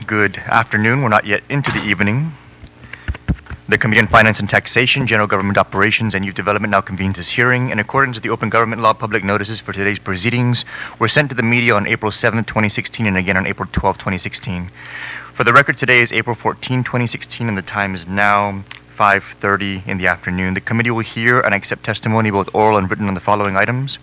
Good afternoon. We're not yet into the evening. The Committee on Finance and Taxation, General Government Operations, and Youth Development now convenes this hearing. In accordance with the Open Government Law, public notices for today's proceedings were sent to the media on April 7, 2016, and again on April 12, 2016. For the record, today is April 14, 2016, and the time is now 5:30 in the afternoon. The committee will hear and accept testimony, both oral and written, on the following items.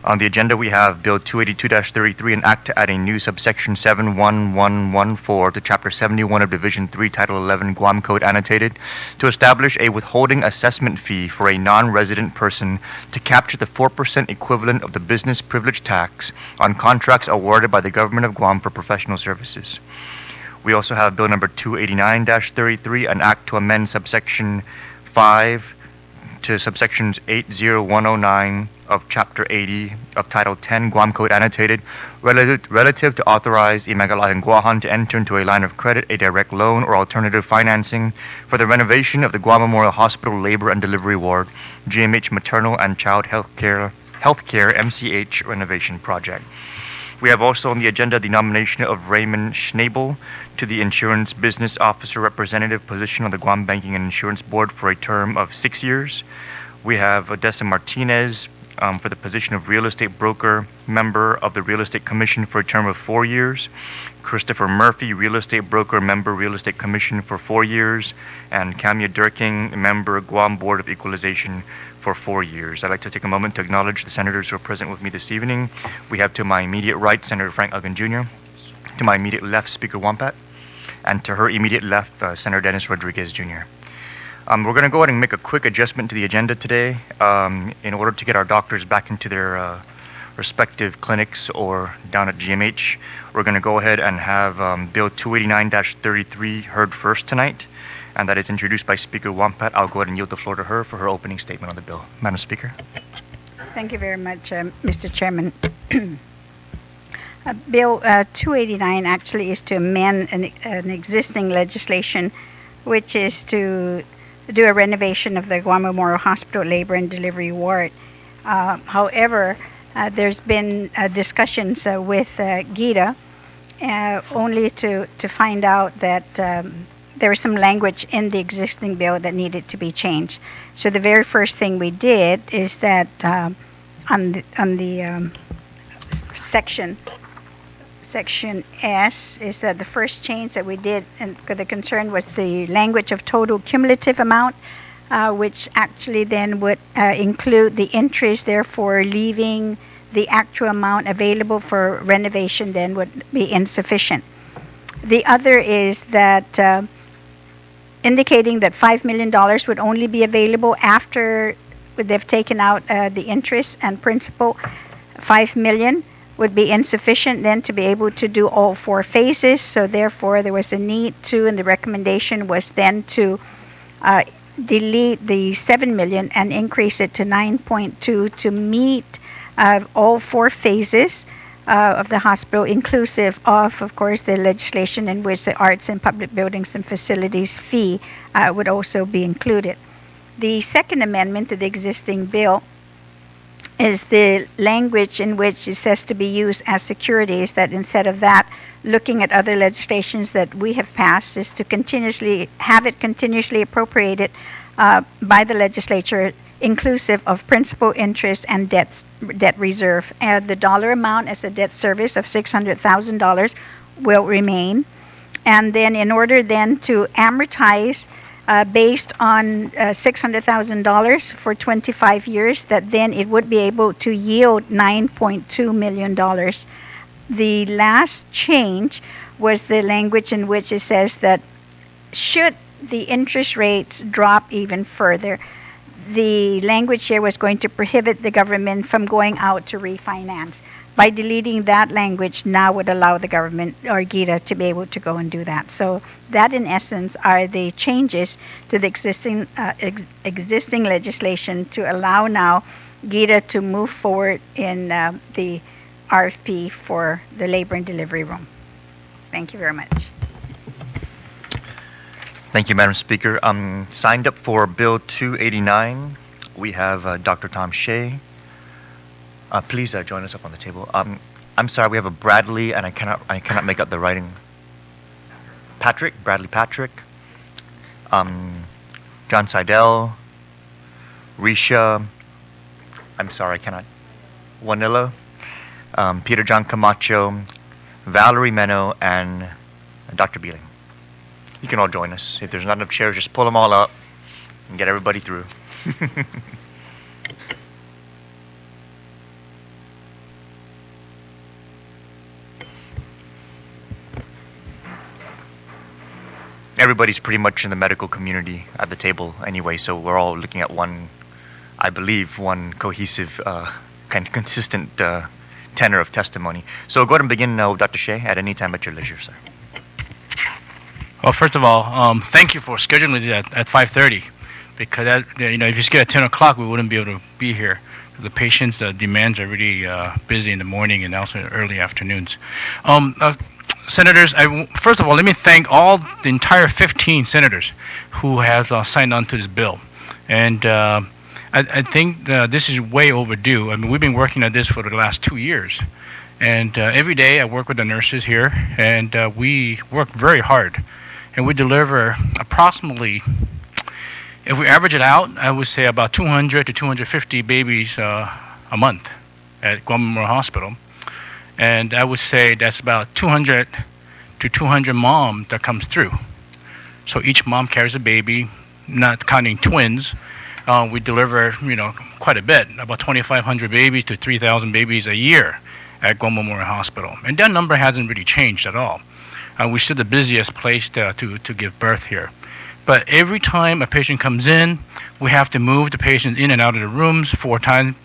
On the agenda, we have Bill 282-33, an act to add a new subsection 71114 to Chapter 71 of Division 3, Title 11, Guam Code Annotated, to establish a withholding assessment fee for a non-resident person to capture the 4% equivalent of the business privilege tax on contracts awarded by the government of Guam for professional services. We also have Bill number 289-33, an act to amend subsection 5 to subsections 80109 of Chapter 80 of Title 10 Guam Code Annotated relative to authorize MAGA'LAHEN GUAHAN to enter into a line of credit, a direct loan, or alternative financing for the renovation of the Guam Memorial Hospital Labor and Delivery Ward, GMH Maternal and Child Healthcare MCH Renovation Project. We have also on the agenda the nomination of Raymond Schnabel to the Insurance Business Officer Representative position on the Guam Banking and Insurance Board for a term of 6 years. We have Odessa Martinez for the position of Real Estate Broker Member of the Real Estate Commission for a term of 4 years. Christopher Murphy, Real Estate Broker Member, Real Estate Commission for 4 years. And Kamya Durking, Member, Guam Board of Equalization for 4 years. I'd like to take a moment to acknowledge the senators who are present with me this evening. We have to my immediate right, Senator Frank Uggan Jr., to my immediate left, Speaker Wampat, and to her immediate left, Senator Dennis Rodriguez Jr. We're going to go ahead and make a quick adjustment to the agenda today in order to get our doctors back into their respective clinics or down at GMH. We're going to go ahead and have Bill 289-33 heard first tonight, and that is introduced by Speaker Wampat. I'll go ahead and yield the floor to her for her opening statement on the bill. Madam Speaker. Thank you very much, Mr. Chairman. Bill 289 actually is to amend an existing legislation, which is to do a renovation of the Guam Memorial Hospital Labor and Delivery Ward. However, there's been discussions with GIDA only to find out that there was some language in the existing bill that needed to be changed. So the very first thing we did is that on the Section S is that the first change that we did, and the concern was the language of total cumulative amount, which actually then would include the interest, therefore leaving the actual amount available for renovation then would be insufficient. The other is that indicating that $5 million would only be available after they've taken out the interest and principal. $5 million would be insufficient then to be able to do all 4 phases. So therefore, there was a need to, and the recommendation was then to delete the $7 million and increase it to 9.2 to meet all 4 phases of the hospital, inclusive of course, the legislation in which the Arts and Public Buildings and Facilities fee would also be included. The second amendment to the existing bill is the language in which it says to be used as securities, that instead of that, looking at other legislations that we have passed, is to continuously have it continuously appropriated by the legislature, inclusive of principal, interest, and debt reserve. The dollar amount as a debt service of $600,000 will remain. And then in order then to amortize based on $600,000 for 25 years, that then it would be able to yield $9.2 million. The last change was the language in which it says that should the interest rates drop even further, the language here was going to prohibit the government from going out to refinance. By deleting that language, now would allow the government or GIDA to be able to go and do that. So that, in essence, are the changes to the existing legislation to allow now GIDA to move forward in the RFP for the labor and delivery room. Thank you very much. Thank you, Madam Speaker. Signed up for Bill 289, we have Dr. Tom Shea. Please join us up on the table. I'm sorry, we have a Bradley, and I cannot make out the writing. Bradley Patrick, John Seidel, Risha, I'm sorry, I cannot, Wanilla, Peter John Camacho, Valerie Meno, and Dr. Beeling. You can all join us. If there's not enough chairs, just pull them all up and get everybody through. Everybody's pretty much in the medical community at the table anyway, so we're all looking at one, I believe, one cohesive, kind of consistent tenor of testimony. So go ahead and begin now, Dr. Shea, at any time at your leisure, sir. Well, first of all, thank you for scheduling it at 5:30, because that, if you schedule at 10 o'clock, we wouldn't be able to be here. Because the patients' demands are really busy in the morning and also in the early afternoons. Senators, first of all, let me thank the entire 15 senators who have signed on to this bill. And I think this is way overdue. I mean, we've been working on this for the last 2 years. And every day I work with the nurses here, and we work very hard. And we deliver approximately, if we average it out, I would say about 200 to 250 babies a month at Guam Memorial Hospital. And I would say that's about 200 to 200 moms that comes through. So each mom carries a baby, not counting twins. We deliver, quite a bit, about 2,500 babies to 3,000 babies a year at Guam Memorial Hospital. And that number hasn't really changed at all. We're still the busiest place to give birth here. But every time a patient comes in, we have to move the patient in and out of the rooms 4 times,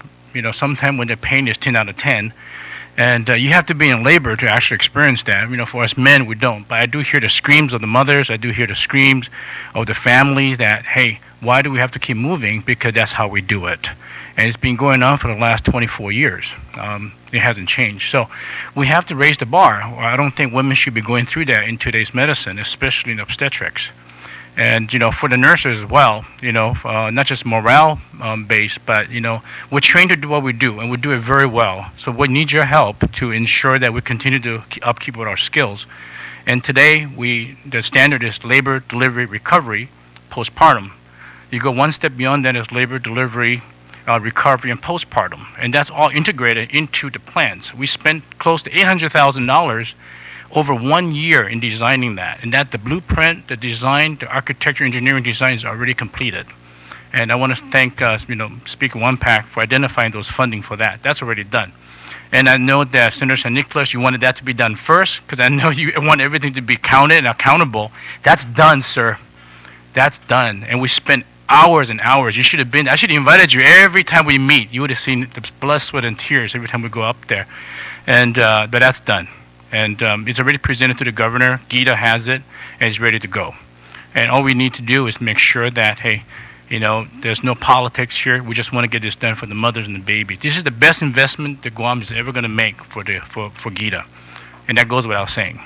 sometime when the pain is 10 out of 10. And you have to be in labor to actually experience that. For us men, we don't. But I do hear the screams of the mothers. I do hear the screams of the families that, hey, why do we have to keep moving? Because that's how we do it. And it's been going on for the last 24 years. It hasn't changed. So we have to raise the bar. I don't think women should be going through that in today's medicine, especially in obstetrics. And, for the nurses as well, not just morale based, but, we're trained to do what we do, and we do it very well. So we need your help to ensure that we continue to upkeep with our skills. And today, the standard is labor, delivery, recovery, postpartum. You go one step beyond that is labor, delivery, recovery, and postpartum. And that's all integrated into the plans. We spent close to $800,000 over 1 year in designing that. And that the blueprint, the design, the architecture, engineering design is already completed. And I want to thank Speaker One-Pack for identifying those funding for that. That's already done. And I know that Senator Nicolas, you wanted that to be done first, because I know you want everything to be counted and accountable. That's done, sir. That's done. And we spent hours and hours. You should have been. I should have invited you every time we meet. You would have seen the blood, sweat, and tears every time we go up there. And but that's done. And it's already presented to the governor. Gita has it, and it's ready to go. And all we need to do is make sure that, hey, there's no politics here. We just want to get this done for the mothers and the babies. This is the best investment that Guam is ever going to make for Gita. And that goes without saying.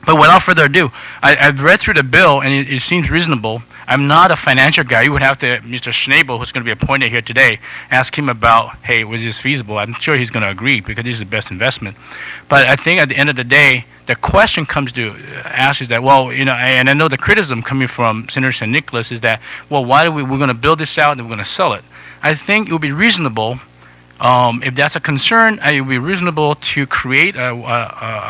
But without further ado, I've read through the bill, and it seems reasonable. I'm not a financial guy. You would have to, Mr. Schnabel, who's going to be appointed here today, ask him about, hey, was this feasible? I'm sure he's going to agree, because this is the best investment. But I think at the end of the day, the question comes to ask is that, well, and I know the criticism coming from Senator St. Nicolas is that, well, why do we're going to build this out and we're going to sell it? I think it would be reasonable. If that's a concern, it would be reasonable to create a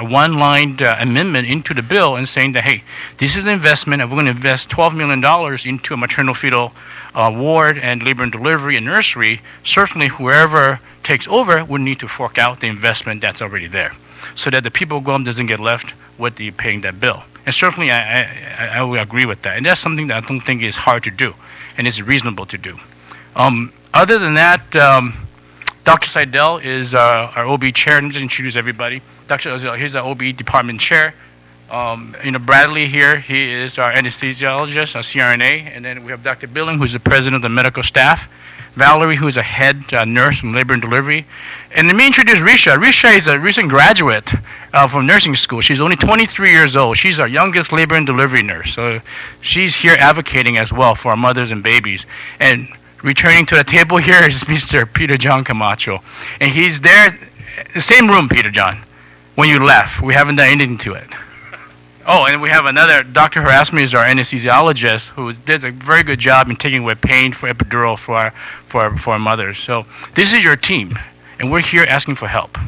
one-line amendment into the bill and saying that, hey, this is an investment, and we're going to invest $12 million into a maternal-fetal ward and labor and delivery and nursery. Certainly, whoever takes over would need to fork out the investment that's already there, so that the people of Guam doesn't get left with the paying that bill. And certainly, I would agree with that. And that's something that I don't think is hard to do, and it's reasonable to do. Other than that, Dr. Seidel is our OB chair. Let me just introduce everybody. Dr. Seidel, he's our OB department chair. Bradley here, he is our anesthesiologist, our CRNA. And then we have Dr. Billing, who's the president of the medical staff. Valerie, who's a head nurse in labor and delivery. And let me introduce Risha. Risha is a recent graduate from nursing school. She's only 23 years old. She's our youngest labor and delivery nurse. So she's here advocating as well for our mothers and babies. And returning to the table here is Mr. Peter John Camacho. And he's there, the same room, Peter John, when you left. We haven't done anything to it. Oh, and we have another, Dr. Harasmi is our anesthesiologist who does a very good job in taking away pain for epidural for our mothers. So this is your team, and we're here asking for help.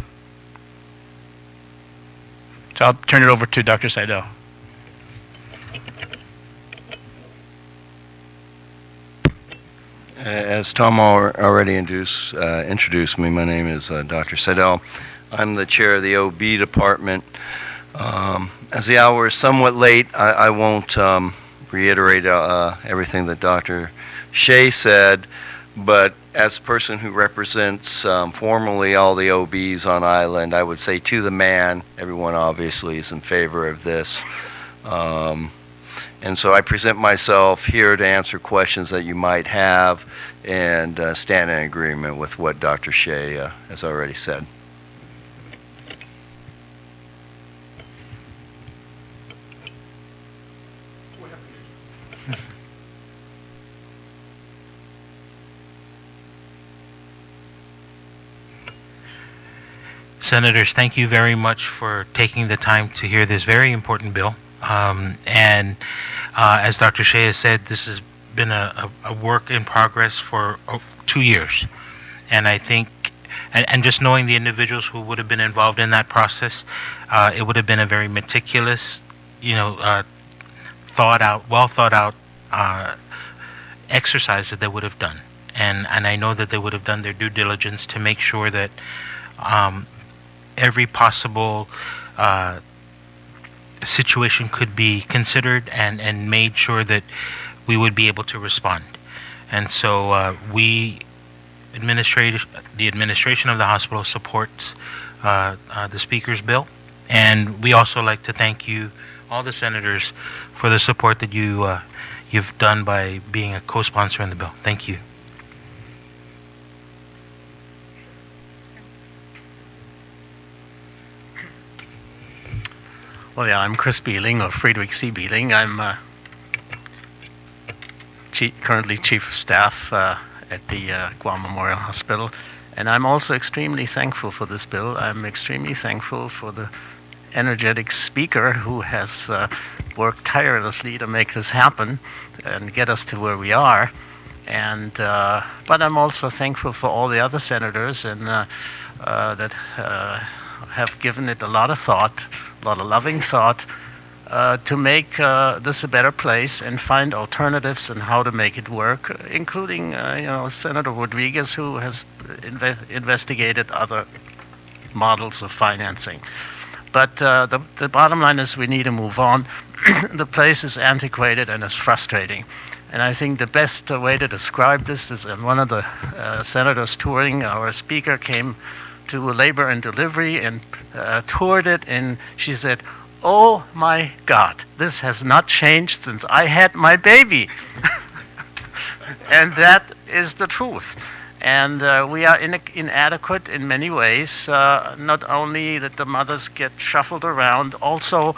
So I'll turn it over to Dr. Seidel. As Tom already introduced me, my name is Dr. Seidel. I'm the chair of the OB department. As the hour is somewhat late, I won't reiterate everything that Dr. Shea said, but as a person who represents formally all the OBs on island, I would say to the man, everyone obviously is in favor of this. And so I present myself here to answer questions that you might have and stand in agreement with what Dr. Shea has already said. Senators, thank you very much for taking the time to hear this very important bill. As Dr. Shea has said, this has been a work in progress for 2 years. And I think, and just knowing the individuals who would have been involved in that process, it would have been a very meticulous, well thought out exercise that they would have done. And I know that they would have done their due diligence to make sure that every possible situation could be considered and made sure that we would be able to respond. And so the administration of the hospital supports the Speaker's bill. And we also like to thank you, all the senators, for the support that you've done by being a co-sponsor in the bill. Thank you. Well, yeah, I'm Chris Beeling, or Friedrich C. Beeling. I'm currently Chief of Staff at the Guam Memorial Hospital, and I'm also extremely thankful for this bill. I'm extremely thankful for the energetic speaker who has worked tirelessly to make this happen and get us to where we are. And but I'm also thankful for all the other senators and that have given it a lot of thought, a lot of loving thought, to make this a better place and find alternatives and how to make it work, including Senator Rodriguez, who has investigated other models of financing. But the bottom line is we need to move on. The place is antiquated and it's frustrating. And I think the best way to describe this is one of the senators touring, our speaker came to Labor and Delivery and toured it, and she said, "Oh my God, this has not changed since I had my baby." And that is the truth. And we are inadequate in many ways, not only that the mothers get shuffled around, also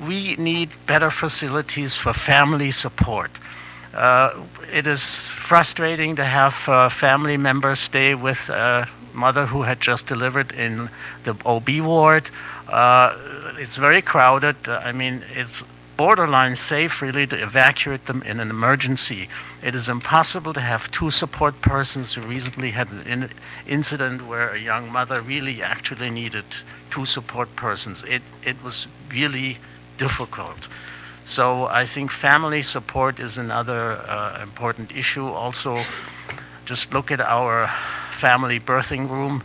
we need better facilities for family support. It is frustrating to have family members stay with a mother who had just delivered in the OB ward. It's very crowded. I mean, it's borderline safe really to evacuate them in an emergency. It is impossible to have two support persons. We recently had an incident where a young mother really actually needed two support persons. It was really difficult. So I think family support is another important issue. Also, just look at our family birthing room.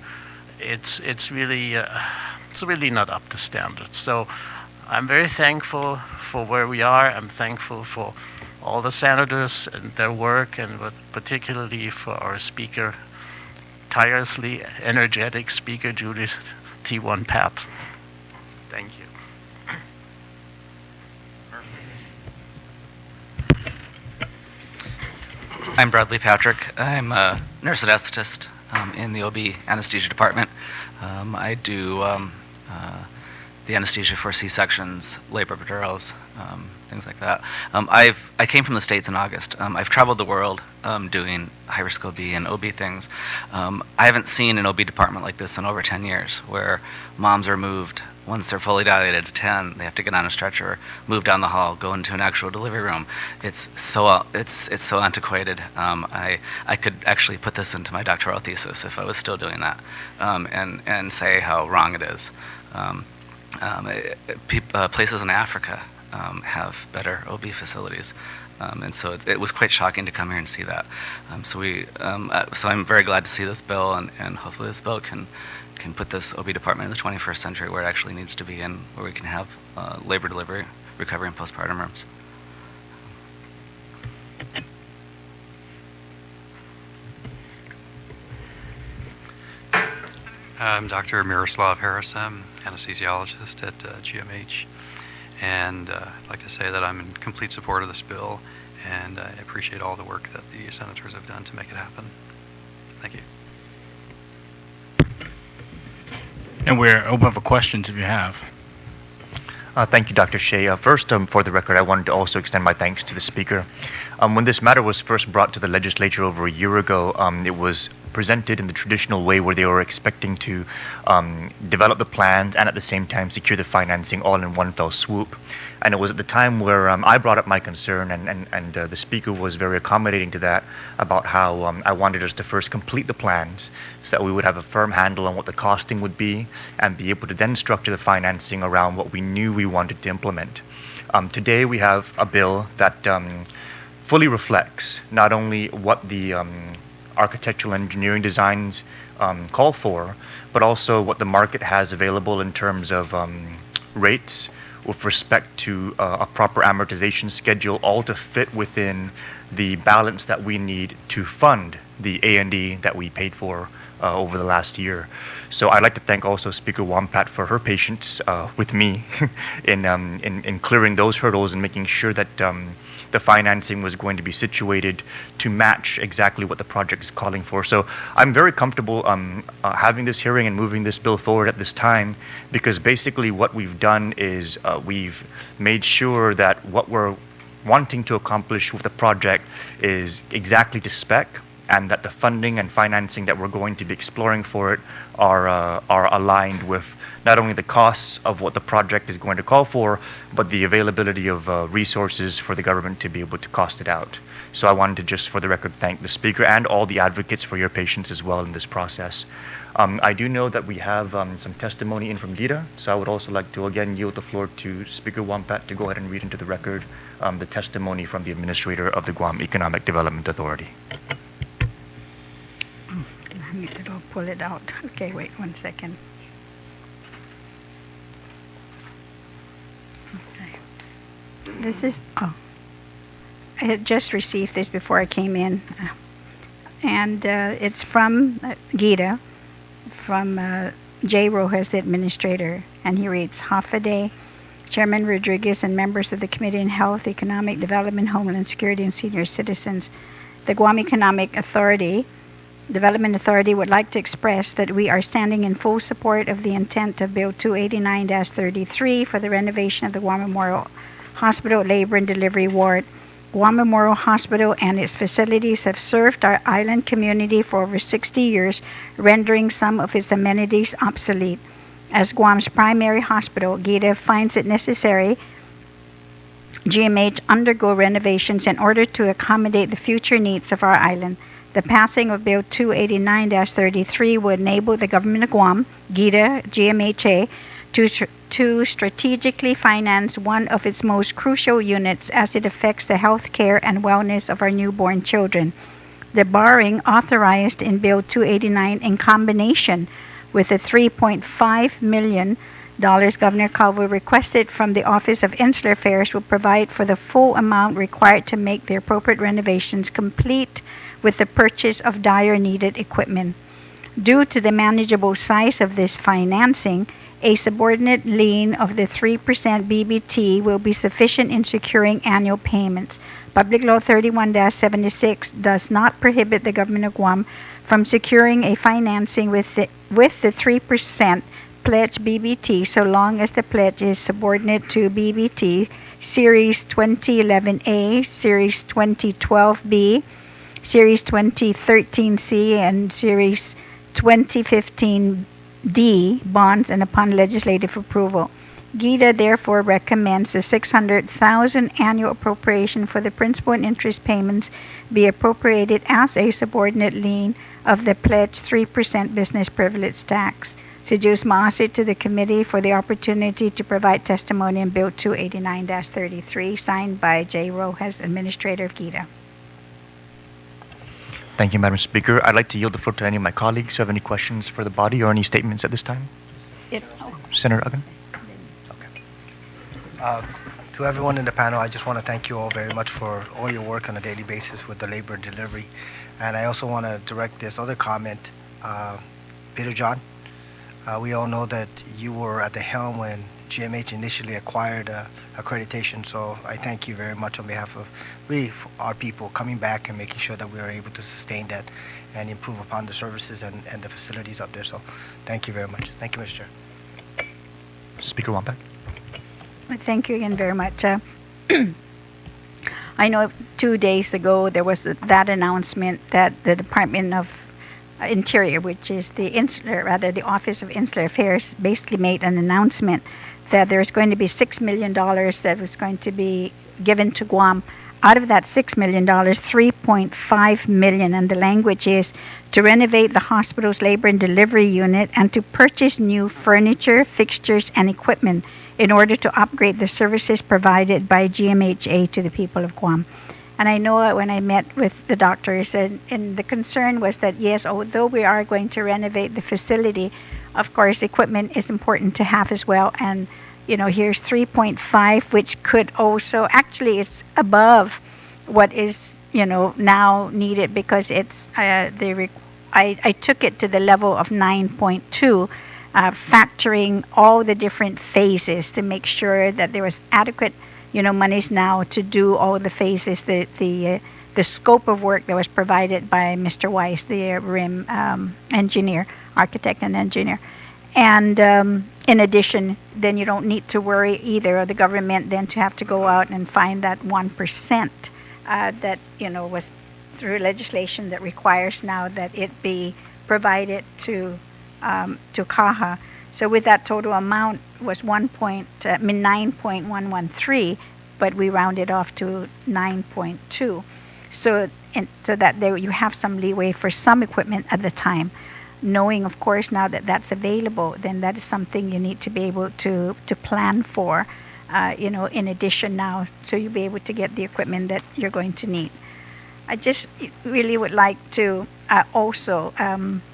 It's really not up to standards. So I'm very thankful for where we are. I'm thankful for all the senators and their work, and particularly for our speaker, tirelessly energetic speaker, Judith T1 Pat. Thank you. I'm Bradley Patrick. I'm a nurse anesthetist in the OB anesthesia department. I do the anesthesia for C-sections, labor epidurals, things like that. I came from the States in August. I've traveled the world doing high-risk OB and OB things. I haven't seen an OB department like this in over 10 years, where moms are moved once they're fully dilated to 10, they have to get on a stretcher, move down the hall, go into an actual delivery room. It's so antiquated. I could actually put this into my doctoral thesis if I was still doing that, and say how wrong it is. Places in Africa have better OB facilities. And so it was quite shocking to come here and see that. So I'm very glad to see this bill, and hopefully this bill can put this OB department in the 21st century where it actually needs to be in, where we can have labor delivery, recovery, and postpartum rooms. I'm Dr. Miroslav Harris. I'm anesthesiologist at GMH. And I'd like to say that I'm in complete support of this bill, and I appreciate all the work that the senators have done to make it happen. Thank you. And we're open for questions if you have. Thank you, Dr. Shea. First, for the record, I wanted to also extend my thanks to the Speaker. When this matter was first brought to the legislature over a year ago, it was presented in the traditional way where they were expecting to develop the plans and at the same time secure the financing all in one fell swoop. And it was at the time where I brought up my concern, and the Speaker was very accommodating to that, about how I wanted us to first complete the plans so that we would have a firm handle on what the costing would be and be able to then structure the financing around what we knew we wanted to implement. Today we have a bill that fully reflects not only what the architectural engineering designs call for, but also what the market has available in terms of rates with respect to a proper amortization schedule, all to fit within the balance that we need to fund the A&E that we paid for over the last year. So I'd like to thank also Speaker Wampat for her patience with me in clearing those hurdles and making sure that the financing was going to be situated to match exactly what the project is calling for. So I'm very comfortable having this hearing and moving this bill forward at this time, because basically what we've done is we've made sure that what we're wanting to accomplish with the project is exactly to spec, and that the funding and financing that we're going to be exploring for it are aligned with not only the costs of what the project is going to call for, but the availability of resources for the government to be able to cost it out. So I wanted to just, for the record, thank the Speaker and all the advocates for your patience as well in this process. I do know that we have some testimony in from Gita, so I would also like to again yield the floor to Speaker Wampat to go ahead and read into the record the testimony from the Administrator of the Guam Economic Development Authority. I need to go pull it out. Okay, wait 1 second. Okay. This is, I had just received this before I came in. And it's from Gita, from J. Rojas, the Administrator. And he reads, Hafaday, Chairman Rodriguez, and members of the Committee on Health, Economic Development, Homeland Security, and Senior Citizens. The Guam Economic Development Authority would like to express that we are standing in full support of the intent of Bill 289-33 for the renovation of the Guam Memorial Hospital Labor and Delivery Ward. Guam Memorial Hospital and its facilities have served our island community for over 60 years, rendering some of its amenities obsolete. As Guam's primary hospital, GIDA finds it necessary GMH undergo renovations in order to accommodate the future needs of our island. The passing of Bill 289-33 would enable the government of Guam, GIDA, GMHA, to strategically finance one of its most crucial units as it affects the health care and wellness of our newborn children. The borrowing authorized in Bill 289 in combination with the $3.5 million Governor Calvo requested from the Office of Insular Affairs will provide for the full amount required to make the appropriate renovations complete with the purchase of dire needed equipment. Due to the manageable size of this financing, a subordinate lien of the 3% BBT will be sufficient in securing annual payments. Public Law 31-76 does not prohibit the government of Guam from securing a financing with the 3% pledge BBT so long as the pledge is subordinate to BBT Series 2011A, Series 2012B, Series 2013C, and Series 2015 D, bonds, and upon legislative approval. GIDA therefore recommends the $600,000 annual appropriation for the principal and interest payments be appropriated as a subordinate lien of the pledged 3% business privilege tax. Seduce Maasi to the committee for the opportunity to provide testimony in Bill 289-33, signed by J. Rojas, Administrator of GIDA. Thank you, Madam Speaker. I'd like to yield the floor to any of my colleagues who have any questions for the body or any statements at this time. Senator Uggan. To everyone in the panel, I just want to thank you all very much for all your work on a daily basis with the labor and delivery. And I also want to direct this other comment, Peter John. We all know that you were at the helm when GMH initially acquired accreditation, so I thank you very much on behalf of really our people coming back and making sure that we are able to sustain that and improve upon the services and the facilities out there. So thank you very much. Thank you, Mr. Chair. Speaker Wambach. Thank you again very much. I know 2 days ago there was that announcement that the Department of Interior, which is the Office of Insular Affairs, basically made an announcement that there's going to be $6 million that was going to be given to Guam. Out of that $6 million, $3.5 million, and the language is to renovate the hospital's labor and delivery unit and to purchase new furniture, fixtures, and equipment in order to upgrade the services provided by GMHA to the people of Guam. And I know when I met with the doctors, and the concern was that, yes, although we are going to renovate the facility, of course, equipment is important to have as well. And, you know, here's 3.5, which could also, actually, it's above what is, you know, now needed because it's, I took it to the level of 9.2, factoring all the different phases to make sure that there was adequate, you know, monies now to do all the phases, the scope of work that was provided by Mr. Weiss, the RIM engineer, architect and engineer. And in addition, then you don't need to worry either, or the government then to have to go out and find that 1% that, you know, was through legislation that requires now that it be provided to GUAHAN. So with that total amount was 9.113, but we rounded off to 9.2. So that there you have some leeway for some equipment at the time. Knowing, of course, now that that's available, then that is something you need to be able to plan for, you know, in addition now, so you'll be able to get the equipment that you're going to need. I just really would like to also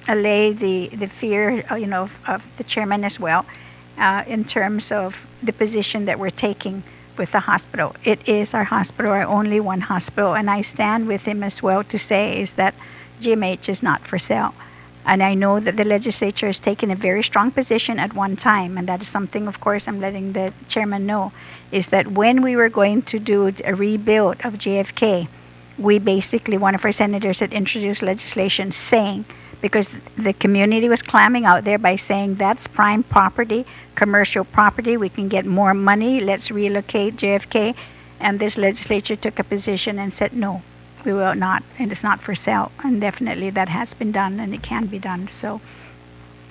allay the fear, you know, of the chairman as well, in terms of the position that we're taking with the hospital. It is our hospital, our only one hospital, and I stand with him as well to say is that GMH is not for sale. And I know that the legislature has taken a very strong position at one time, and that is something, of course, I'm letting the chairman know, is that when we were going to do a rebuild of JFK, we basically, one of our senators had introduced legislation saying, because the community was clamming out there by saying that's prime property, commercial property, we can get more money, let's relocate JFK. And this legislature took a position and said, no, we will not, and it's not for sale. And definitely that has been done and it can be done. So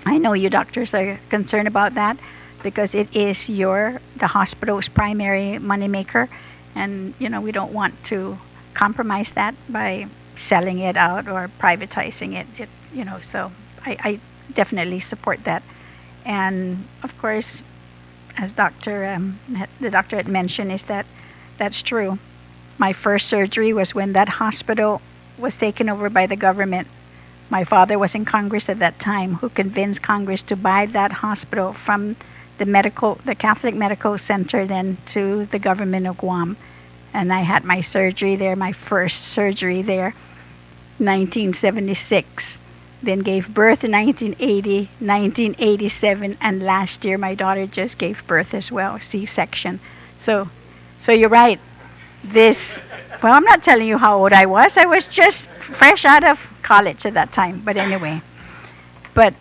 I know you doctors are concerned about that because it is the hospital's primary moneymaker. And, you know, we don't want to compromise that by selling it out or privatizing it, you know, so I definitely support that. And of course, as the doctor had mentioned, is that's true. My first surgery was when that hospital was taken over by the government. My father was in Congress at that time, who convinced Congress to buy that hospital from the Catholic Medical Center then to the government of Guam. And I had my surgery there, my first surgery there, 1976. Then gave birth in 1980, 1987, and last year my daughter just gave birth as well, C-section. So you're right. Well, I'm not telling you how old I was. I was just fresh out of college at that time. But anyway, but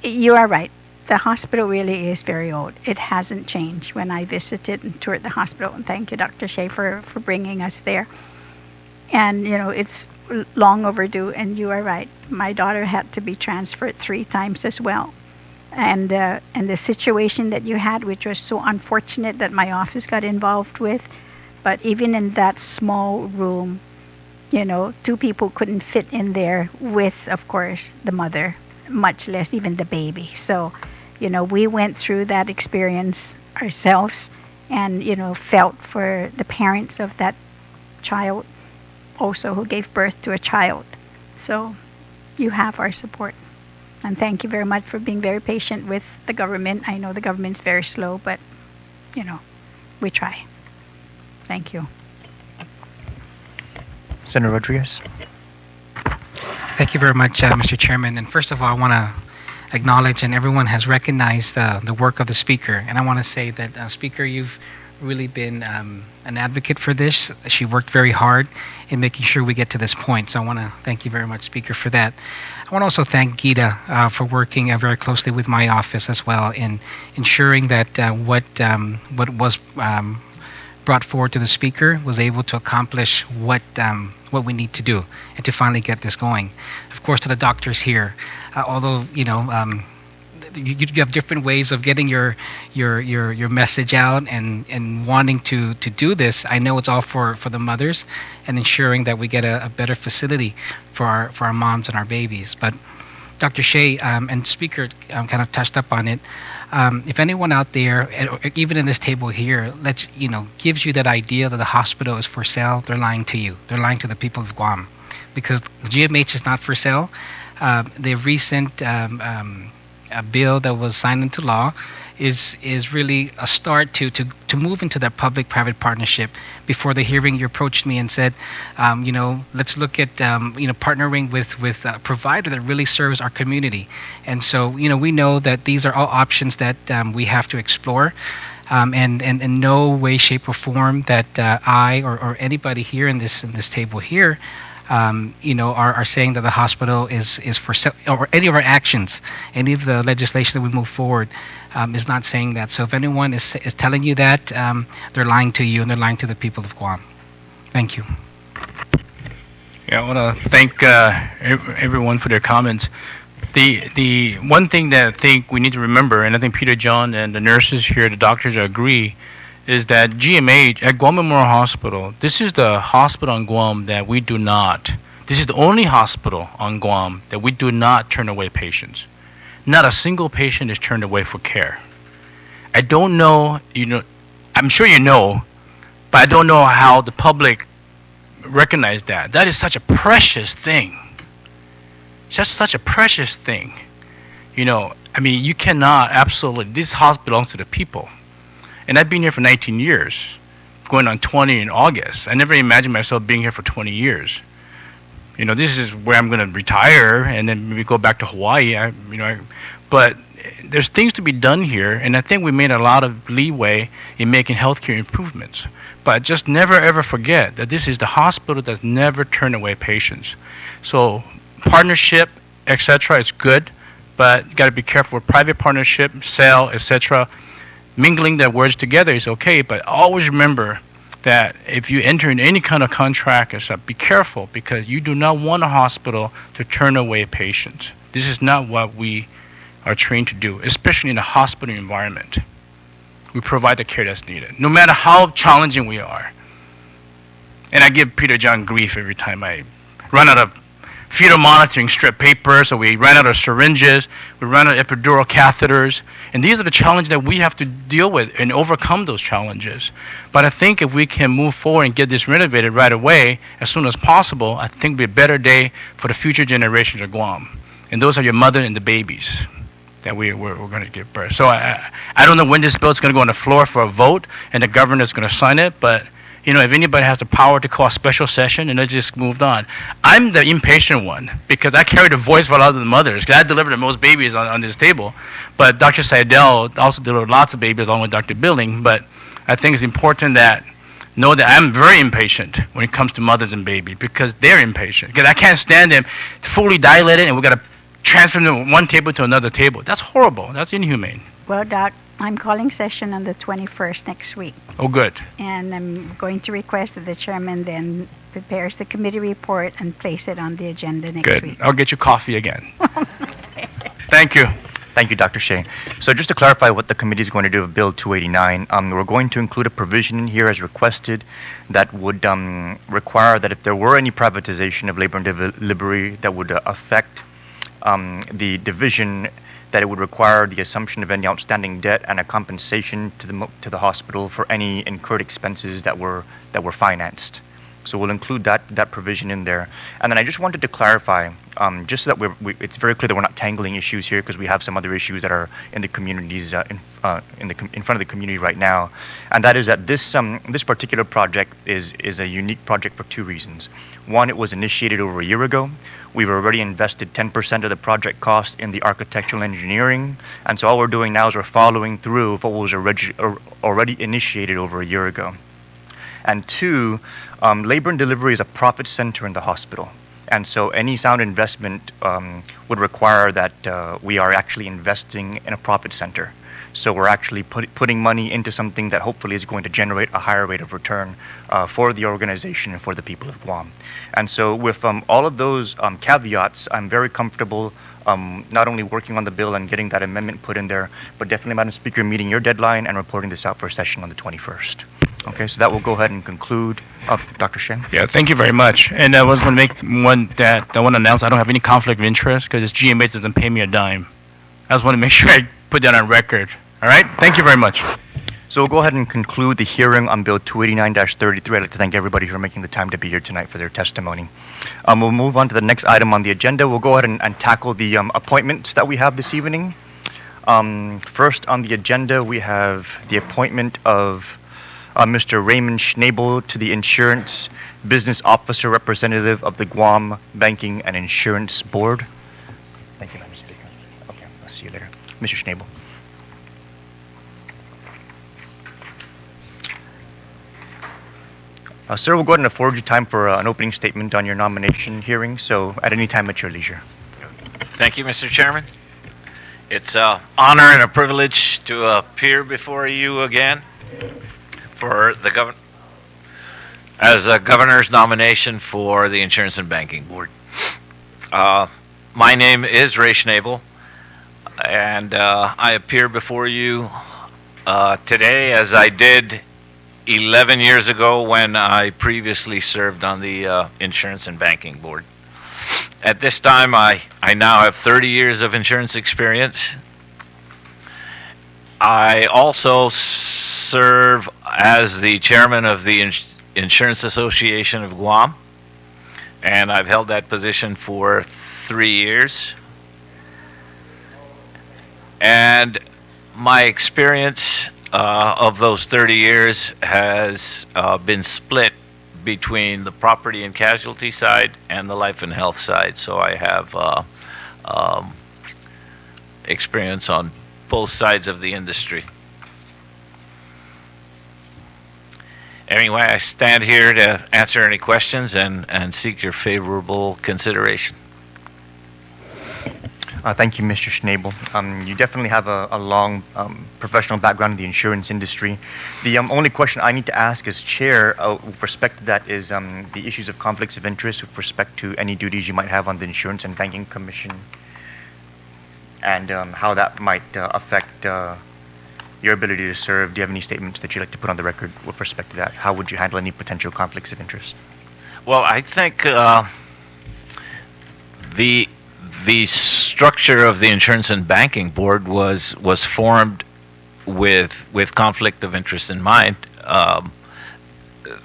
you are right. The hospital really is very old. It hasn't changed when I visited and toured the hospital. And thank you, Dr. Schaefer, for bringing us there. And, you know, it's long overdue. And you are right. My daughter had to be transferred 3 times as well. and the situation that you had, which was so unfortunate that my office got involved with. But even in that small room, you know, 2 people couldn't fit in there with, of course, the mother, much less even the baby. So, you know, we went through that experience ourselves and, you know, felt for the parents of that child also who gave birth to a child. So you have our support. And thank you very much for being very patient with the government. I know the government's very slow, but, you know, we try. Thank you. Senator Rodriguez. Thank you very much, Mr. Chairman. And first of all, I want to acknowledge, and everyone has recognized the work of the Speaker. And I want to say that, Speaker, you've really been an advocate for this. She worked very hard in making sure we get to this point. So I want to thank you very much, Speaker, for that. I want to also thank Gita for working very closely with my office as well in ensuring that what was brought forward to the Speaker was able to accomplish what we need to do and to finally get this going. Of course, to the doctors here, although you know you have different ways of getting your message out and wanting to do this. I know it's all for the mothers and ensuring that we get a better facility for our moms and our babies. But Dr. Shea and Speaker kind of touched up on it. If anyone out there, or even in this table here, gives you that idea that the hospital is for sale, they're lying to you. They're lying to the people of Guam, because GMH is not for sale. The recent bill that was signed into law is really a start to move into that public-private partnership. Before the hearing, you approached me and said, let's look at partnering with a provider that really serves our community. And so we know that these are all options that we have to explore. And in no way, shape, or form that I or anybody here in this table here are saying that the hospital is for sale, or any of our actions, any of the legislation that we move forward is not saying that. So if anyone is telling you that, they're lying to you and they're lying to the people of Guam. Thank you. Yeah, I want to thank everyone for their comments. The one thing that I think we need to remember, and I think Peter John and the nurses here, the doctors agree, is that GMH at Guam Memorial Hospital, this is the hospital on Guam that we do not, this is the only hospital on Guam that we do not turn away patients. Not a single patient is turned away for care. I don't know, I'm sure you know, but I don't know how the public recognize that. That is such a precious thing. Just such a precious thing. You cannot absolutely, this hospital belongs to the people. And I've been here for 19 years, going on 20 in August. I never imagined myself being here for 20 years. This is where I'm going to retire and then maybe go back to Hawaii. But there's things to be done here, and I think we made a lot of leeway in making healthcare improvements. But just never ever forget that this is the hospital that's never turned away patients. So partnership, etc., is good, but you got to be careful with private partnership, sale, etc. Mingling their words together is okay, but always remember that if you enter in any kind of contract, be careful, because you do not want a hospital to turn away patients. This is not what we are trained to do, especially in a hospital environment. We provide the care that's needed, no matter how challenging we are. And I give Peter John grief every time I run out of fetal monitoring strip paper, so we ran out of syringes, we ran out of epidural catheters, and these are the challenges that we have to deal with and overcome those challenges. But I think if we can move forward and get this renovated right away, as soon as possible, I think it'll be a better day for the future generations of Guam. And those are your mother and the babies that we're going to give birth. So I don't know when this bill is going to go on the floor for a vote and the governor is going to sign it, but if anybody has the power to call a special session, and it just moved on. I'm the impatient one, because I carry the voice for a lot of the mothers, because I deliver the most babies on this table. But Dr. Seidel also delivered lots of babies along with Dr. Billing. But I think it's important that know that I'm very impatient when it comes to mothers and babies, because they're impatient. Because I can't stand them fully dilated, and we've got to transfer them from one table to another table. That's horrible. That's inhumane. Well, Doc, I'm calling session on the 21st next week. Oh, good. And I'm going to request that the chairman then prepares the committee report and place it on the agenda next week. Good. I'll get you coffee again. Thank you. Thank you, Dr. Shea. So just to clarify what the committee is going to do with Bill 289, we're going to include a provision in here as requested that would require that if there were any privatization of labor and delivery that would affect the division, that it would require the assumption of any outstanding debt and a compensation to the hospital for any incurred expenses that were financed. So we'll include that provision in there. And then I just wanted to clarify, just so that it's very clear that we're not tangling issues here, because we have some other issues that are in the communities in front of the community right now. And that is that this particular project is a unique project for two reasons. One, it was initiated over a year ago. We've already invested 10% of the project cost in the architectural engineering, and so all we're doing now is we're following through with what was already initiated over a year ago. And two, labor and delivery is a profit center in the hospital. And so any sound investment would require that we are actually investing in a profit center. So we're actually putting money into something that hopefully is going to generate a higher rate of return for the organization and for the people of Guam. And so with all of those caveats, I'm very comfortable not only working on the bill and getting that amendment put in there, but definitely, Madam Speaker, meeting your deadline and reporting this out for session on the 21st. Okay, so that will go ahead and conclude. Dr. Shen? Yeah, thank you very much. And I was going to make one that I want to announce I don't have any conflict of interest because this GMA doesn't pay me a dime. I just want to make sure I put that on record. All right? Thank you very much. So we'll go ahead and conclude the hearing on Bill 289-33. I'd like to thank everybody for making the time to be here tonight for their testimony. We'll move on to the next item on the agenda. We'll go ahead and tackle the appointments that we have this evening. First on the agenda, we have the appointment of Mr. Raymond Schnabel to the Insurance Business Officer Representative of the Guam Banking and Insurance Board. Thank you, Madam Speaker. Okay, I'll see you later. Mr. Schnabel. Sir, we'll go ahead and afford you time for an opening statement on your nomination hearing, so at any time at your leisure. Thank you, Mr. Chairman. It's an honor and a privilege to appear before you again for the as a governor's nomination for the Insurance and Banking Board. My name is Ray Schnabel, and I appear before you today as I did 11 years ago when I previously served on the Insurance and Banking Board. At this time, I now have 30 years of insurance experience. I also serve as the chairman of the Insurance Association of Guam, and I've held that position for 3 years. And my experience of those 30 years has been split between the property and casualty side and the life and health side. So I have experience on both sides of the industry. Anyway, I stand here to answer any questions and seek your favorable consideration. Thank you, Mr. Schnabel. You definitely have a long professional background in the insurance industry. The only question I need to ask as chair with respect to that is the issues of conflicts of interest with respect to any duties you might have on the Insurance and Banking Commission and how that might affect your ability to serve. Do you have any statements that you'd like to put on the record with respect to that? How would you handle any potential conflicts of interest? Well, I think the structure of the Insurance and Banking Board was formed with conflict of interest in mind.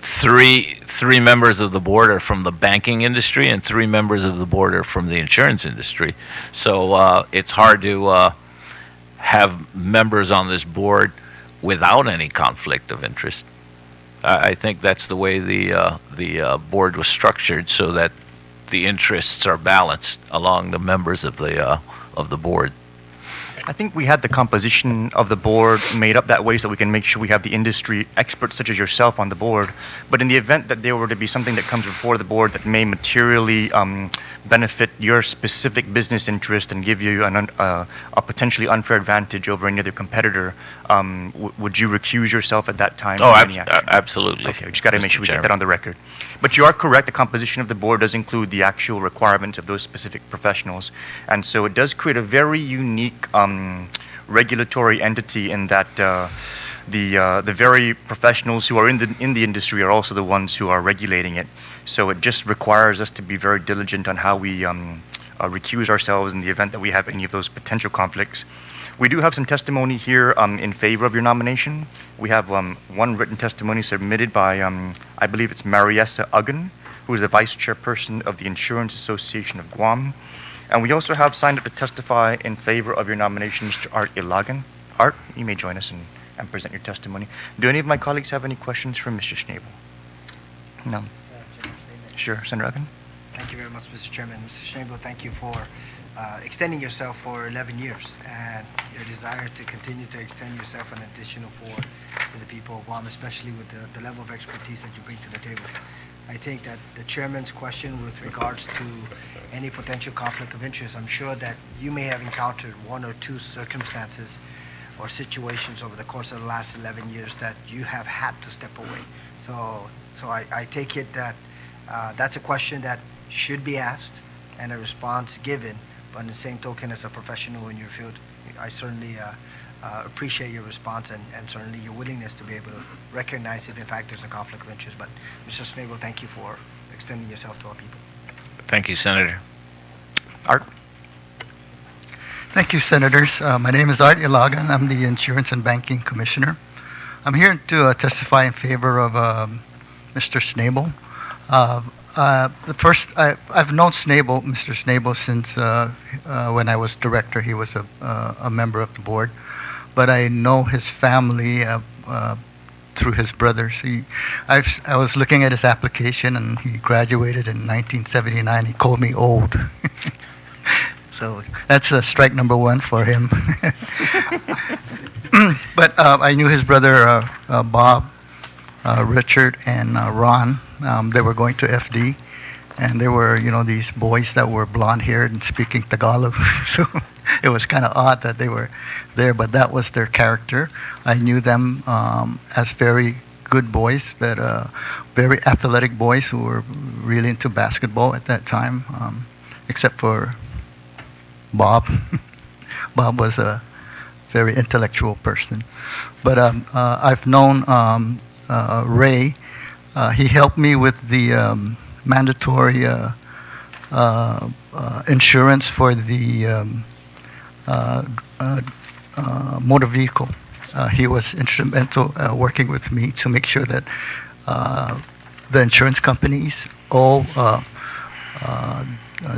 Three members of the board are from the banking industry, and 3 members of the board are from the insurance industry. So it's hard to have members on this board without any conflict of interest. I think that's the way the board was structured, so that the interests are balanced along the members of the board. I think we had the composition of the board made up that way so we can make sure we have the industry experts such as yourself on the board. But in the event that there were to be something that comes before the board that may materially benefit your specific business interest and give you a potentially unfair advantage over any other competitor, would you recuse yourself at that time? Oh, absolutely. Okay, we just got to make sure we get that on the record. But you are correct. The composition of the board does include the actual requirements of those specific professionals. And so it does create a very unique regulatory entity in that the very professionals who are in the industry are also the ones who are regulating it. So it just requires us to be very diligent on how we recuse ourselves in the event that we have any of those potential conflicts. We do have some testimony here in favor of your nomination. We have one written testimony submitted by, I believe it's Mariessa Uggan, who is the vice chairperson of the Insurance Association of Guam. And we also have signed up to testify in favor of your nomination, Mr. Art Ilagan. Art, you may join us and present your testimony. Do any of my colleagues have any questions for Mr. Schnabel? No. Sure, Senator Uggan. Thank you very much, Mr. Chairman. Mr. Schnabel, thank you for extending yourself for 11 years and your desire to continue to extend yourself an additional 4 to the people of Guam, especially with the level of expertise that you bring to the table. I think that the chairman's question with regards to any potential conflict of interest, I'm sure that you may have encountered 1 or 2 circumstances or situations over the course of the last 11 years that you have had to step away. So I take it that that's a question that should be asked and a response given, but in the same token, as a professional in your field, I certainly appreciate your response and certainly your willingness to be able to recognize if in fact there's a conflict of interest. But Mr. Schnabel, thank you for extending yourself to our people. Thank you, Senator. Art? Thank you, Senators. My name is Art Ilagan. I'm the Insurance and Banking Commissioner. I'm here to testify in favor of Mr. Schnabel. I've known Mr. Schnabel since when I was director. He was a member of the board, but I know his family through his brothers. I was looking at his application, and he graduated in 1979. He called me old. So that's strike number 1 for him. But I knew his brother Bob, Richard, and Ron. They were going to FD, and they were, these boys that were blonde-haired and speaking Tagalog. So it was kind of odd that they were there, but that was their character. I knew them as very good boys, that very athletic boys who were really into basketball at that time, except for Bob. Bob was a very intellectual person. But I've known Ray. He helped me with the mandatory insurance for the motor vehicle. He was instrumental working with me to make sure that the insurance companies all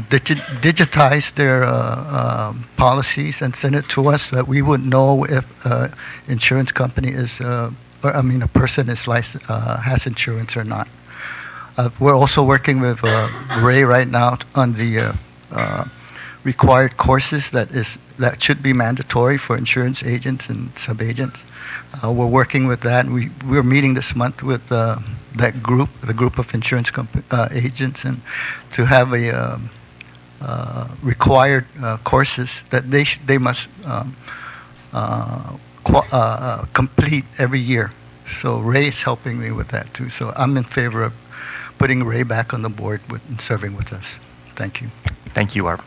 digitize their policies and send it to us so that we would know if insurance company is a person is has insurance or not. We're also working with Ray right now on the required courses that should be mandatory for insurance agents and sub-agents. We're working with that. We're meeting this month with that group, the group of insurance agents, and to have a required courses that they must complete every year. So Ray is helping me with that too. So I'm in favor of putting Ray back on the board and serving with us. Thank you. Thank you, Art.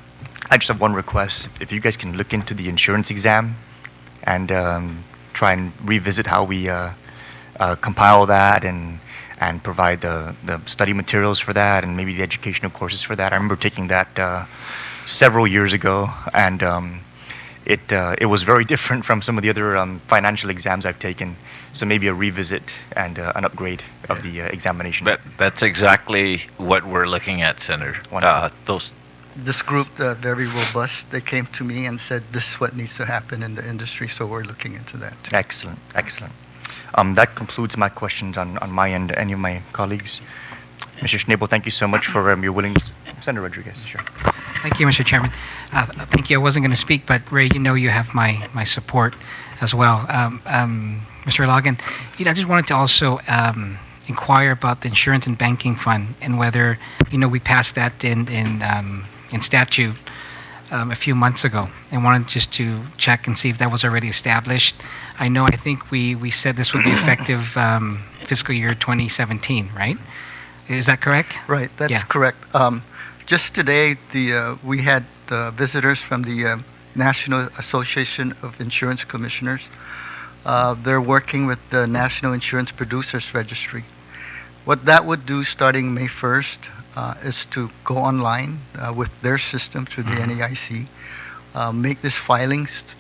I just have one request. If you guys can look into the insurance exam and try and revisit how we compile that and provide the study materials for that and maybe the educational courses for that. I remember taking that several years ago, and it was very different from some of the other financial exams I've taken. So maybe a revisit and an upgrade of the examination. That's exactly what we're looking at, Senator. This group, very robust, they came to me and said this is what needs to happen in the industry, so we're looking into that too. Excellent, excellent. That concludes my questions on my end. Any of my colleagues? Mr. Schnabel, thank you so much for your willingness. Senator Rodriguez, sure. Thank you, Mr. Chairman. Thank you. I wasn't going to speak, but Ray, you have my support as well. Mr. Ilagan, I just wanted to also inquire about the insurance and banking fund and whether we passed that in statute a few months ago, and wanted just to check and see if that was already established. I think we said this would be effective fiscal year 2017, right? Is that correct? Right, that's correct. Just today, we had visitors from the National Association of Insurance Commissioners. They're working with the National Insurance Producers Registry. What that would do starting May 1st is to go online with their system through the NAIC, make these filings,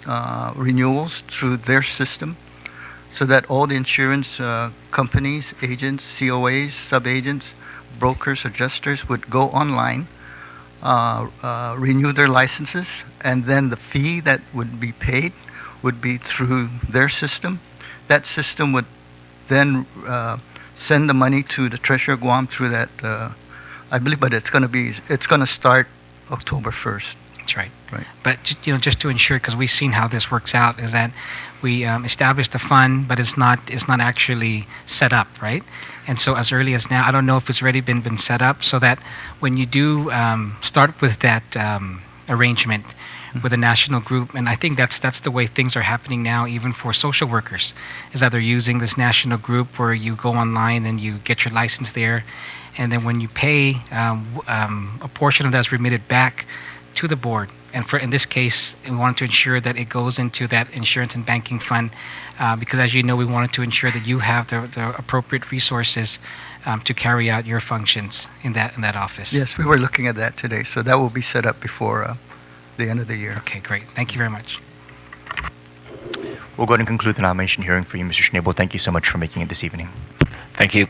renewals through their system, so that all the insurance companies, agents, COAs, sub-agents, brokers, adjusters would go online, renew their licenses, and then the fee that would be paid would be through their system. That system would then send the money to the Treasurer of Guam through that, I believe, but it's going to start October 1st. That's right. Right. But just to ensure, because we've seen how this works out, is that we establish the fund, but it's not actually set up, right? And so as early as now, I don't know if it's already been set up, so that when you do start with that arrangement with a national group, and I think that's the way things are happening now, even for social workers, is that they're using this national group where you go online and you get your license there, and then when you pay, a portion of that's remitted back to the board. And in this case, we wanted to ensure that it goes into that insurance and banking fund, because as you know, we wanted to ensure that you have the appropriate resources to carry out your functions in that office. Yes, we were looking at that today, so that will be set up before the end of the year. Okay, great. Thank you very much. We'll go ahead and conclude the nomination hearing for you, Mr. Schnabel. Thank you so much for making it this evening. Thank you.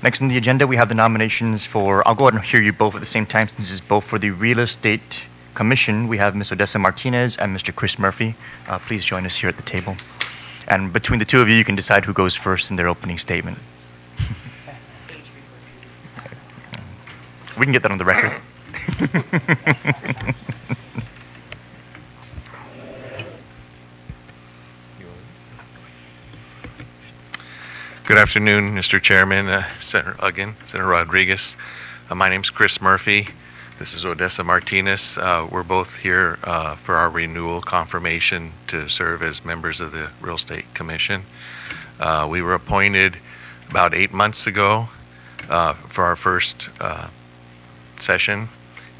Next on the agenda, we have the nominations for, I'll go ahead and hear you both at the same time, since this is both for the Real Estate Commission. We have Ms. Odessa Martinez and Mr. Chris Murphy. Please join us here at the table. And between the two of you, you can decide who goes first in their opening statement. We can get that on the record. Good afternoon, Mr. Chairman, Senator Uggan, Senator Rodriguez. My name's Chris Murphy. This is Odessa Martinez. We're both here for our renewal confirmation to serve as members of the Real Estate Commission. We were appointed about 8 months ago for our first session.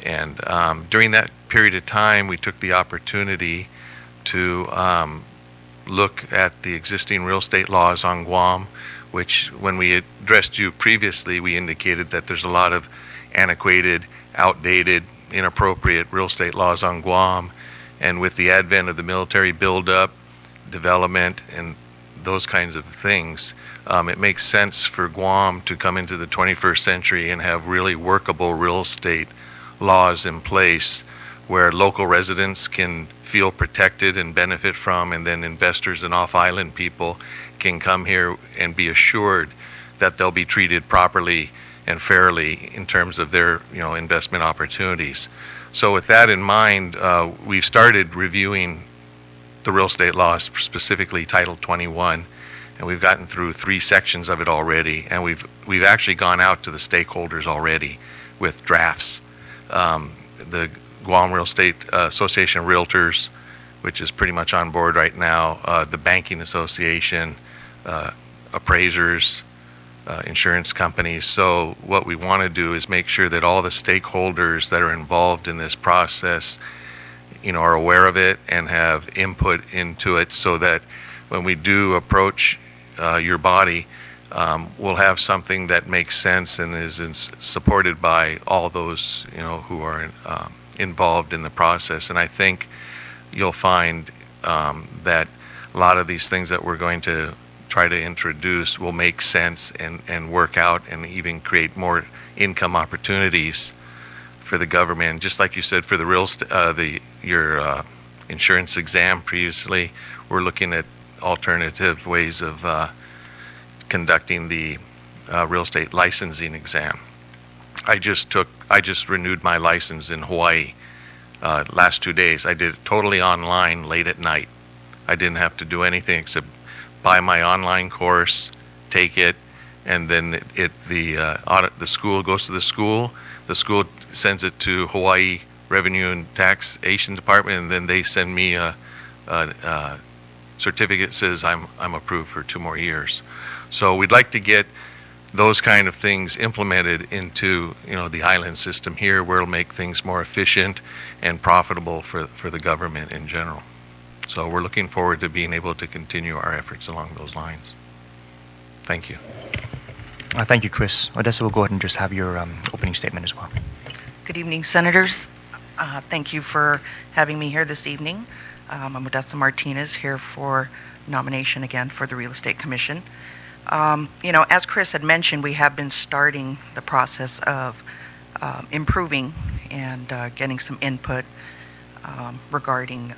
And during that period of time, we took the opportunity to look at the existing real estate laws on Guam, which when we addressed you previously, we indicated that there's a lot of antiquated, outdated, inappropriate real estate laws on Guam. And with the advent of the military buildup, development, and those kinds of things, it makes sense for Guam to come into the 21st century and have really workable real estate laws in place where local residents can feel protected and benefit from, and then investors and off-island people can come here and be assured that they'll be treated properly and fairly in terms of their investment opportunities. So with that in mind, we've started reviewing the real estate laws, specifically Title 21, and we've gotten through 3 sections of it already, and we've actually gone out to the stakeholders already with drafts. The Guam Real Estate Association of Realtors, which is pretty much on board right now, the Banking Association, appraisers, insurance companies. So what we want to do is make sure that all the stakeholders that are involved in this process, are aware of it and have input into it, so that when we do approach your body, we'll have something that makes sense and is supported by all those who are involved in the process. And I think you'll find that a lot of these things that we're going to try to introduce will make sense and work out and even create more income opportunities for the government. Just like you said, for the your insurance exam previously, we're looking at alternative ways of conducting the real estate licensing exam. I just renewed my license in Hawaii last 2 days. I did it totally online late at night. I didn't have to do anything except buy my online course, take it, and then the school goes to the school sends it to Hawaii Revenue and Taxation Department, and then they send me a certificate that says I'm approved for 2 more years. So we'd like to get those kind of things implemented into, the island system here, where it'll make things more efficient and profitable for the government in general. So we're looking forward to being able to continue our efforts along those lines. Thank you. Thank you, Chris. Odessa will go ahead and just have your opening statement as well. Good evening, Senators. Thank you for having me here this evening. I'm Odessa Martinez, here for nomination again for the Real Estate Commission. As Chris had mentioned, we have been starting the process of improving and getting some input regarding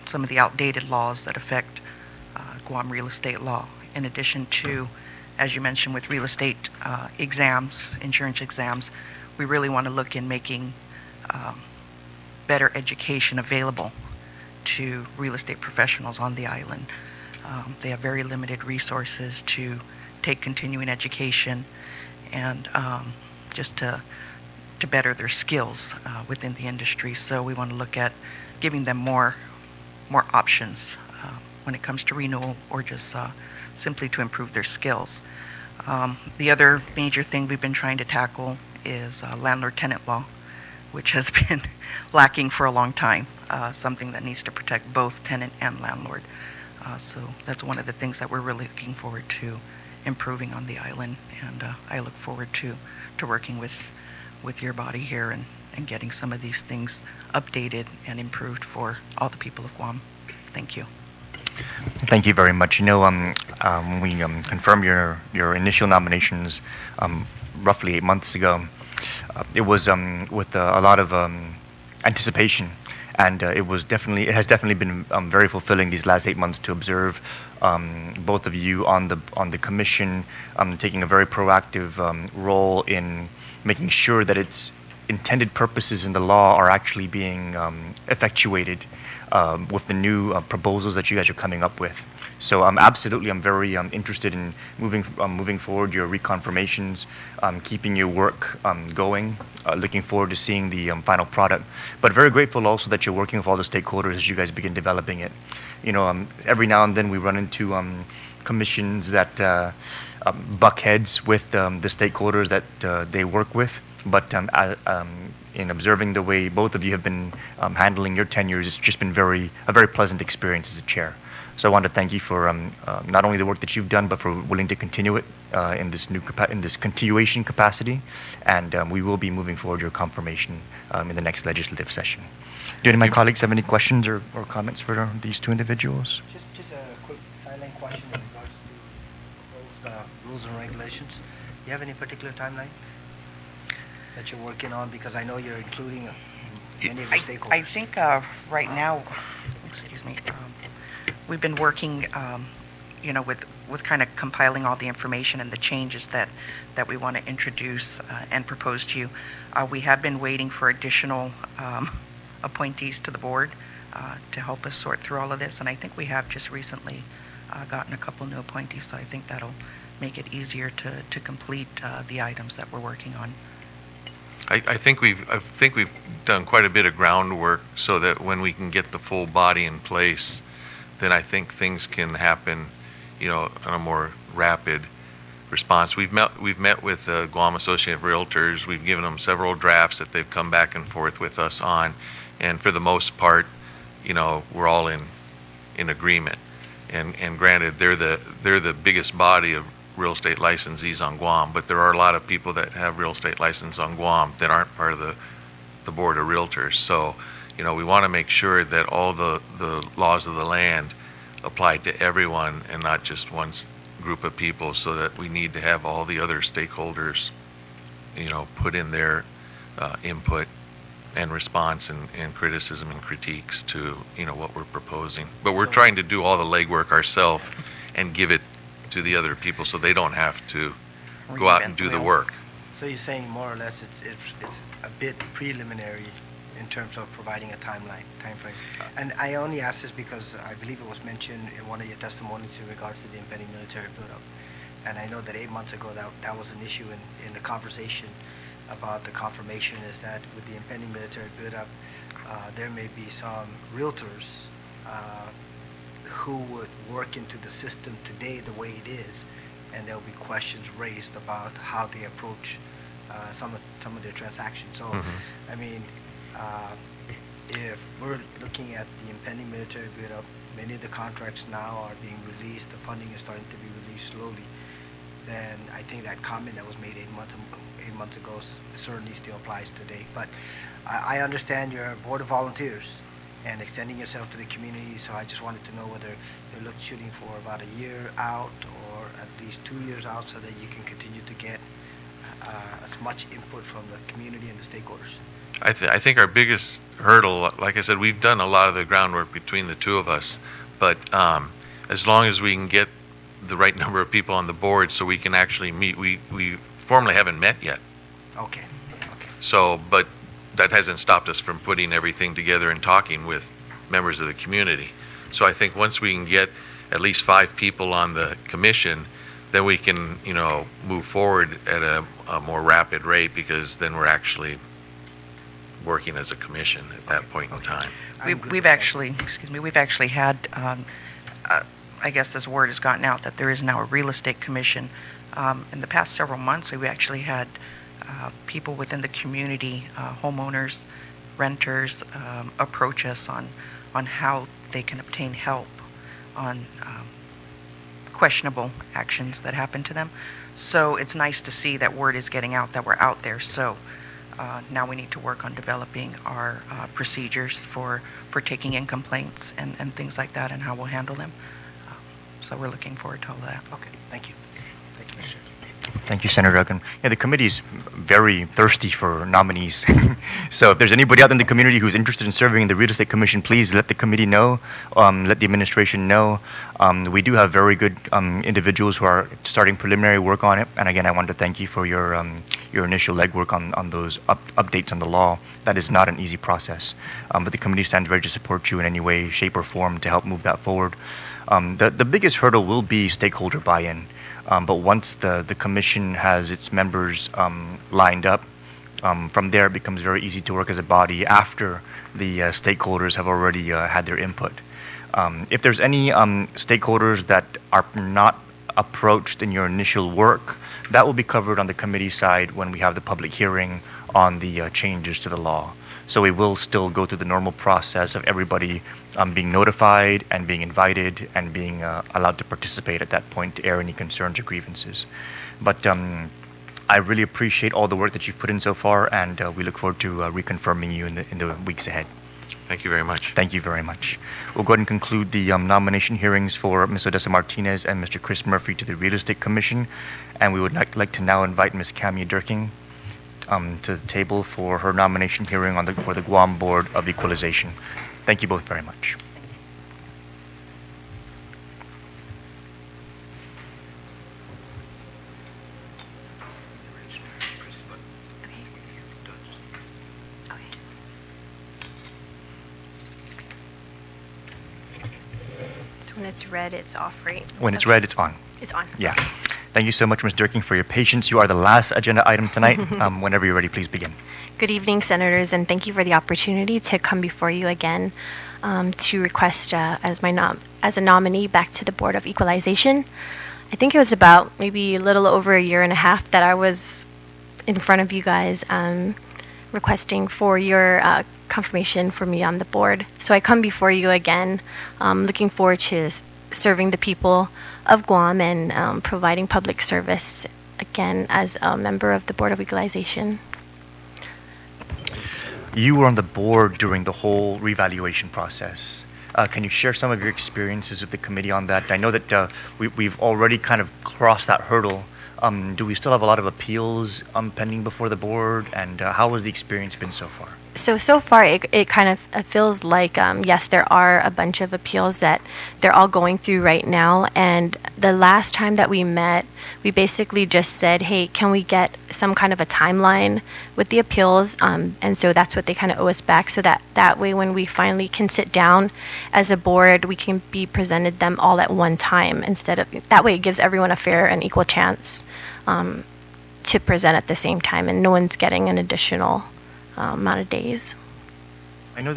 some of the outdated laws that affect Guam real estate law. In addition to, as you mentioned, with real estate exams, insurance exams, we really want to look in making better education available to real estate professionals on the island. They have very limited resources to take continuing education and just to better their skills within the industry. So we want to look at giving them more options when it comes to renewal or just simply to improve their skills. The other major thing we've been trying to tackle is landlord-tenant law, which has been lacking for a long time, something that needs to protect both tenant and landlord. So that's one of the things that we're really looking forward to improving on the island, and I look forward to working with your body here and getting some of these things updated and improved for all the people of Guam. Thank you. Thank you very much. When we confirmed your initial nominations roughly 8 months ago, it was with a lot of anticipation, and it has definitely been very fulfilling these last 8 months to observe both of you on the commission taking a very proactive role in making sure that its intended purposes in the law are actually being effectuated with the new proposals that you guys are coming up with. So I'm very interested in moving forward your reconfirmations, keeping your work going, looking forward to seeing the final product. But very grateful also that you're working with all the stakeholders as you guys begin developing it. Every now and then we run into commissions that buck heads with the stakeholders that they work with. But in observing the way both of you have been handling your tenures, it's just been a very pleasant experience as a chair. So I want to thank you for not only the work that you've done, but for willing to continue it in this continuation capacity. And we will be moving forward your confirmation in the next legislative session. Do any of my colleagues have any questions or comments for these two individuals? Just a quick silent question in regards to proposed rules and regulations. Do you have any particular timeline that you're working on? Because I know you're including many of your stakeholders. I think right now, excuse me, we've been working, with kind of compiling all the information and the changes that we want to introduce and propose to you. We have been waiting for additional appointees to the board to help us sort through all of this, and I think we have just recently gotten a couple new appointees, so I think that'll make it easier to complete the items that we're working on. I think we've done quite a bit of groundwork so that when we can get the full body in place, then I think things can happen, on a more rapid response. We've met with the Guam Association of Realtors. We've given them several drafts that they've come back and forth with us on, and for the most part, we're all in agreement. And granted, they're the biggest body of real estate licensees on Guam, but there are a lot of people that have real estate license on Guam that aren't part of the board of realtors. So, we want to make sure that all the laws of the land apply to everyone and not just one group of people, so that we need to have all the other stakeholders, put in their input and response and criticism and critiques to, what we're proposing. But we're trying to do all the legwork ourselves and give it to the other people so they don't have to go out and do the work. So you're saying more or less it's a bit preliminary in terms of providing a time frame. And I only ask this because I believe it was mentioned in one of your testimonies in regards to the impending military buildup. And I know that 8 months ago that was an issue in the conversation about the confirmation, is that with the impending military buildup, there may be some realtors who would work into the system today the way it is, and there'll be questions raised about how they approach some of their transactions. So, I mean, if we're looking at the impending military build-up, many of the contracts now are being released, the funding is starting to be released slowly, then I think that comment that was made 8 months ago certainly still applies today. But I understand you're a board of volunteers and extending yourself to the community, so I just wanted to know whether you're shooting for about a year out or at least 2 years out so that you can continue to get as much input from the community and the stakeholders. I think our biggest hurdle, like I said, we've done a lot of the groundwork between the two of us, but as long as we can get the right number of people on the board so we can actually meet, we formally haven't met yet. Okay. So, but that hasn't stopped us from putting everything together and talking with members of the community. So I think once we can get at least 5 people on the commission, then we can, move forward at a more rapid rate, because then we're actually working as a commission at that point in time. We've actually had, I guess this word has gotten out that there is now a real estate commission. In the past several months, we've actually had people within the community, homeowners, renters, approach us on how they can obtain help on questionable actions that happen to them. So it's nice to see that word is getting out, that we're out there. So now we need to work on developing our procedures for taking in complaints and things like that, and how we'll handle them. So we're looking forward to all that. Okay, thank you. Thank you, Mr. Thank you, Senator Duggan. Yeah, the committee's very thirsty for nominees. So if there's anybody out in the community who's interested in serving in the Real Estate Commission, please let the committee know, let the administration know. We do have very good individuals who are starting preliminary work on it. And again, I want to thank you for your initial legwork on those updates on the law. That is not an easy process. But the committee stands ready to support you in any way, shape, or form to help move that forward. The biggest hurdle will be stakeholder buy-in. But once the commission has its members lined up, from there it becomes very easy to work as a body after the stakeholders have already had their input. If there's any stakeholders that are not approached in your initial work, that will be covered on the committee side when we have the public hearing on the changes to the law. So we will still go through the normal process of everybody being notified and being invited and being allowed to participate at that point to air any concerns or grievances. But I really appreciate all the work that you've put in so far, and we look forward to reconfirming you in the weeks ahead. Thank you very much. Thank you very much. We'll go ahead and conclude the nomination hearings for Ms. Odessa Martinez and Mr. Chris Murphy to the Real Estate Commission, and we would like to now invite Ms. Camia Durking to the table for her nomination hearing for the Guam Board of Equalization. Thank you both very much. So when it's red, it's off, right? When it's red, it's on. It's on. Yeah. Thank you so much, Ms. Durking, for your patience. You are the last agenda item tonight. Whenever you're ready, please begin. Good evening, Senators, and thank you for the opportunity to come before you again to request as a nominee back to the Board of Equalization. I think it was about maybe a little over a year and a half that I was in front of you guys requesting for your confirmation for me on the board. So I come before you again, looking forward to serving the people of Guam and providing public service again as a member of the Board of Equalization. You were on the board during the whole revaluation process. Can you share some of your experiences with the committee on that? I know that we've already kind of crossed that hurdle. Do we still have a lot of appeals pending before the board? And how has the experience been so far? So far, it kind of feels like, yes, there are a bunch of appeals that they're all going through right now. And the last time that we met, we basically just said, hey, can we get some kind of a timeline with the appeals? And so that's what they kind of owe us back, so that way when we finally can sit down as a board, we can be presented them all at one time. That way it gives everyone a fair and equal chance to present at the same time, and no one's getting an additional amount of days. I know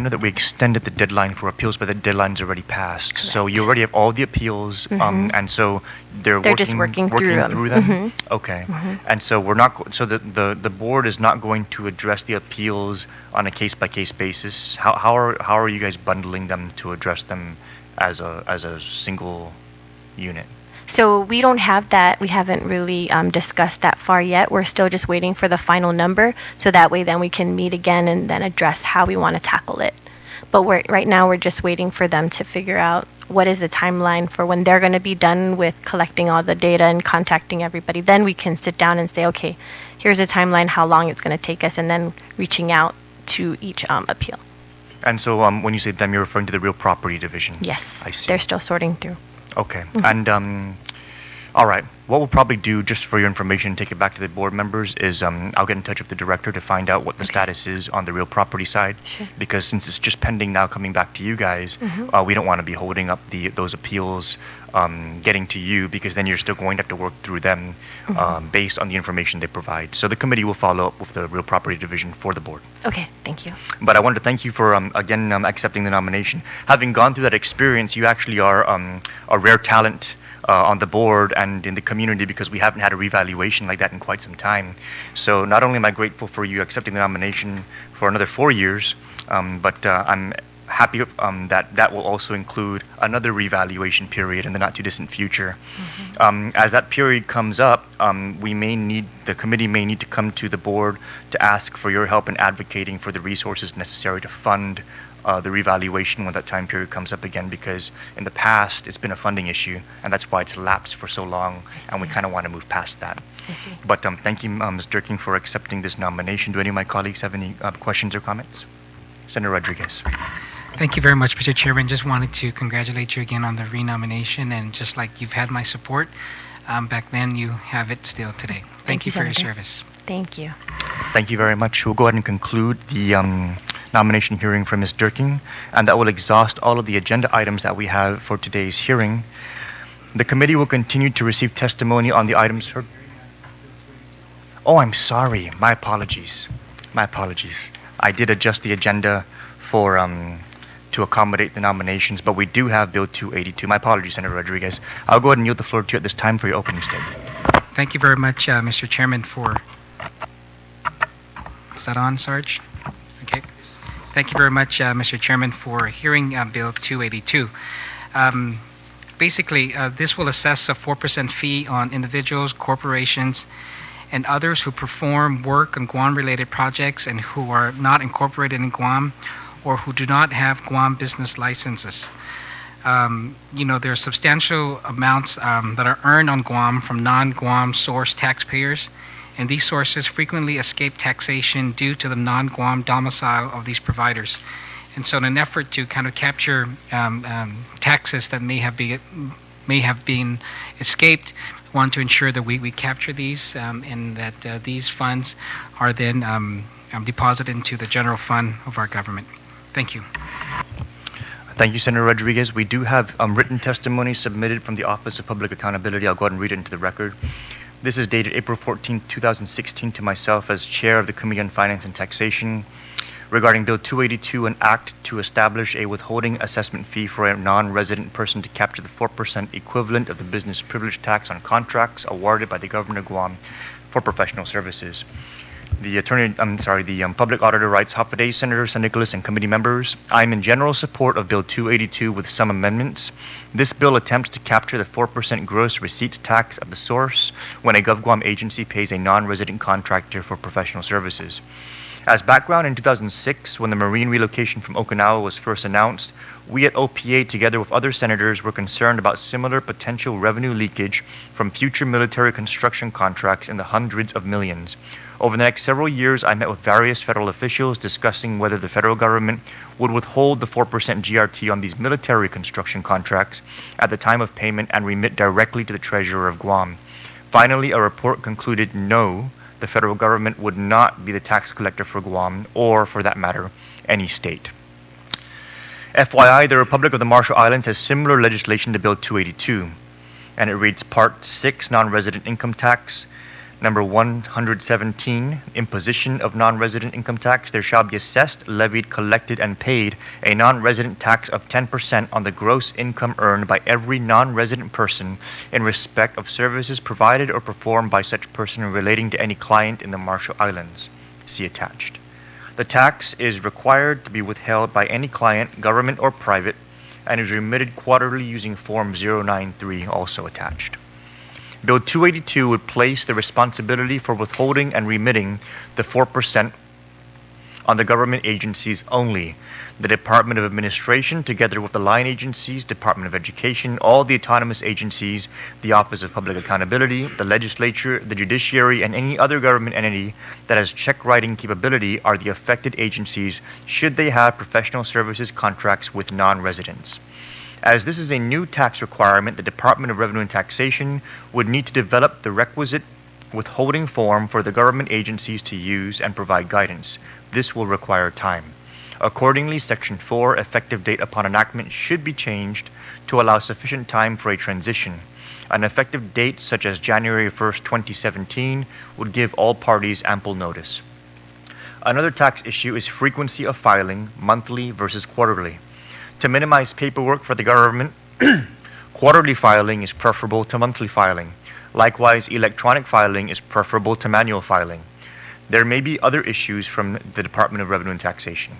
that we extended the deadline for appeals, but the deadline's already passed. So you already have all the appeals, and so they're just working through them. Okay, and so we're not. So the board is not going to address the appeals on a case by case basis. How are you guys bundling them to address them as a single unit? So we don't have that. We haven't really discussed that far yet. We're still just waiting for the final number, so that way then we can meet again and then address how we want to tackle it. But right now we're just waiting for them to figure out what is the timeline for when they're going to be done with collecting all the data and contacting everybody. Then we can sit down and say, okay, here's a timeline, how long it's going to take us, and then reaching out to each appeal. And so when you say them, you're referring to the real property division? Yes, I see. they're still sorting through. Okay. And all right, what we'll probably do, just for your information, take it back to the board members, is I'll get in touch with the director to find out what the status is on the real property side. Sure. Because since it's just pending now, coming back to you guys, we don't want to be holding up those appeals getting to you, because then you're still going to have to work through them based on the information they provide. So the committee will follow up with the real property division for the board. Okay, thank you. But I wanted to thank you for, again, accepting the nomination. Having gone through that experience, you actually are a rare talent on the board and in the community, because we haven't had a revaluation like that in quite some time. So not only am I grateful for you accepting the nomination for another 4 years, but I'm happy that will also include another revaluation period in the not too distant future. As that period comes up, the committee may need to come to the board to ask for your help in advocating for the resources necessary to fund the revaluation when that time period comes up again, because in the past it's been a funding issue, and that's why it's lapsed for so long, and we kind of want to move past that. But thank you, Ms. Durkin, for accepting this nomination. Do any of my colleagues have any questions or comments? Senator Rodriguez. Thank you very much, Mr. Chairman. Just wanted to congratulate you again on the renomination, and just like you've had my support back then, you have it still today. Thank you for your service. Thank you. Thank you very much. We'll go ahead and conclude the nomination hearing for Ms. Durkin, and that will exhaust all of the agenda items that we have for today's hearing. The committee will continue to receive testimony on the items heard. Oh, I'm sorry. My apologies. My apologies. I did adjust the agenda for to accommodate the nominations, but we do have Bill 282. My apologies, Senator Rodriguez. I'll go ahead and yield the floor to you at this time for your opening statement. Thank you very much, Mr. Chairman, for... Is that on, Sarge? Okay. Thank you very much, Mr. Chairman, for hearing Bill 282. Basically, this will assess a 4% fee on individuals, corporations, and others who perform work on Guam-related projects and who are not incorporated in Guam or who do not have Guam business licenses. There are substantial amounts that are earned on Guam from non-Guam source taxpayers, and these sources frequently escape taxation due to the non-Guam domicile of these providers. And so in an effort to kind of capture taxes that may have been escaped, we want to ensure that we capture these and that these funds are then deposited into the general fund of our government. Thank you. Thank you, Senator Rodriguez. We do have written testimony submitted from the Office of Public Accountability. I'll go ahead and read it into the record. This is dated April 14, 2016, to myself as Chair of the Committee on Finance and Taxation regarding Bill 282, an act to establish a withholding assessment fee for a non-resident person to capture the 4% equivalent of the business privilege tax on contracts awarded by the government of Guam for professional services. The Public Auditor writes, Hapaday, Senator Nicolas, and committee members, I am in general support of Bill 282 with some amendments. This bill attempts to capture the 4% gross receipts tax at the source when a GovGuam agency pays a non-resident contractor for professional services. As background, in 2006, when the Marine relocation from Okinawa was first announced, we at OPA, together with other senators, were concerned about similar potential revenue leakage from future military construction contracts in the hundreds of millions. Over the next several years, I met with various federal officials discussing whether the federal government would withhold the 4% GRT on these military construction contracts at the time of payment and remit directly to the Treasurer of Guam. Finally, a report concluded no, the federal government would not be the tax collector for Guam, or, for that matter, any state. FYI, the Republic of the Marshall Islands has similar legislation to Bill 282, and it reads Part 6, Non-Resident Income Tax. Number 117, imposition of non-resident income tax. There shall be assessed, levied, collected, and paid a non-resident tax of 10% on the gross income earned by every non-resident person in respect of services provided or performed by such person relating to any client in the Marshall Islands. See attached. The tax is required to be withheld by any client, government or private, and is remitted quarterly using Form 093, also attached. Bill 282 would place the responsibility for withholding and remitting the 4% on the government agencies only. The Department of Administration, together with the line agencies, Department of Education, all the autonomous agencies, the Office of Public Accountability, the legislature, the judiciary, and any other government entity that has check-writing capability are the affected agencies should they have professional services contracts with non-residents. As this is a new tax requirement, the Department of Revenue and Taxation would need to develop the requisite withholding form for the government agencies to use and provide guidance. This will require time. Accordingly, Section 4, effective date upon enactment, should be changed to allow sufficient time for a transition. An effective date such as January 1st, 2017 would give all parties ample notice. Another tax issue is frequency of filing, monthly versus quarterly. To minimize paperwork for the government, quarterly filing is preferable to monthly filing. Likewise, electronic filing is preferable to manual filing. There may be other issues from the Department of Revenue and Taxation.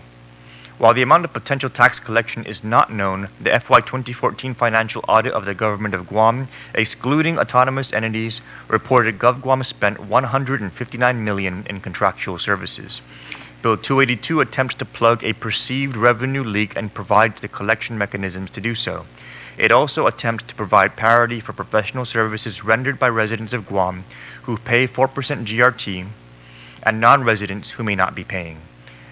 While the amount of potential tax collection is not known, the FY 2014 financial audit of the government of Guam, excluding autonomous entities, reported GovGuam spent $159 million in contractual services. Bill 282 attempts to plug a perceived revenue leak and provides the collection mechanisms to do so. It also attempts to provide parity for professional services rendered by residents of Guam who pay 4% GRT and non-residents who may not be paying.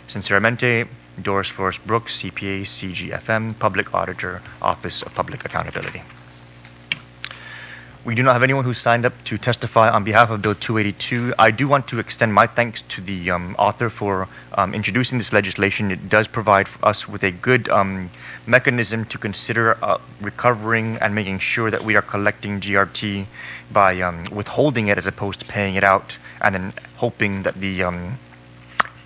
Sinceramente, Doris Flores Brooks, CPA, CGFM, Public Auditor, Office of Public Accountability. We do not have anyone who signed up to testify on behalf of Bill 282. I do want to extend my thanks to the author for introducing this legislation. It does provide us with a good mechanism to consider recovering and making sure that we are collecting GRT by withholding it as opposed to paying it out, and then hoping that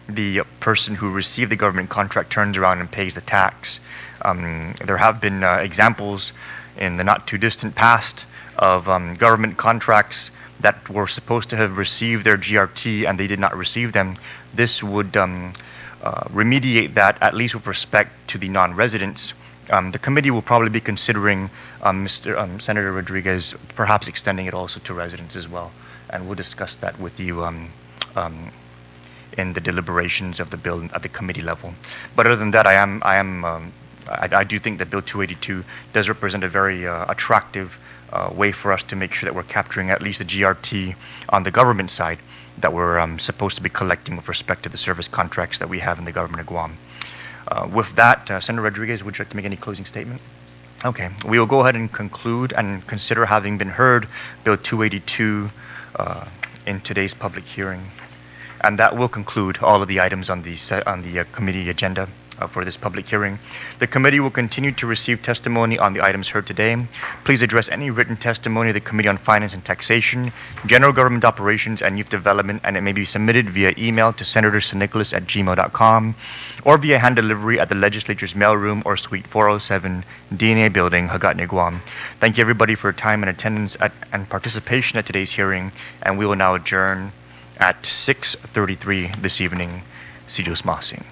the person who received the government contract turns around and pays the tax. There have been examples in the not too distant past of government contracts that were supposed to have received their GRT and they did not receive them. This would remediate that, at least with respect to the non-residents. The committee will probably be considering Senator Rodriguez perhaps extending it also to residents as well, and we'll discuss that with you in the deliberations of the bill at the committee level. But other than that, I do think that Bill 282 does represent a very attractive way for us to make sure that we're capturing at least the GRT on the government side that we're supposed to be collecting with respect to the service contracts that we have in the government of Guam. With that, Senator Rodriguez, would you like to make any closing statement? Okay, we will go ahead and conclude and consider having been heard Bill 282 in today's public hearing. And that will conclude all of the items on the committee agenda for this public hearing. The committee will continue to receive testimony on the items heard today. Please address any written testimony to the Committee on Finance and Taxation, General Government Operations, and Youth Development, and it may be submitted via email to senatornicolas@gmail.com or via hand delivery at the Legislature's mailroom or Suite 407, DNA Building, Hagatne, Guam. Thank you everybody for your time and attendance and participation at today's hearing, and we will now adjourn at 6:33 this evening. Sijus Masing.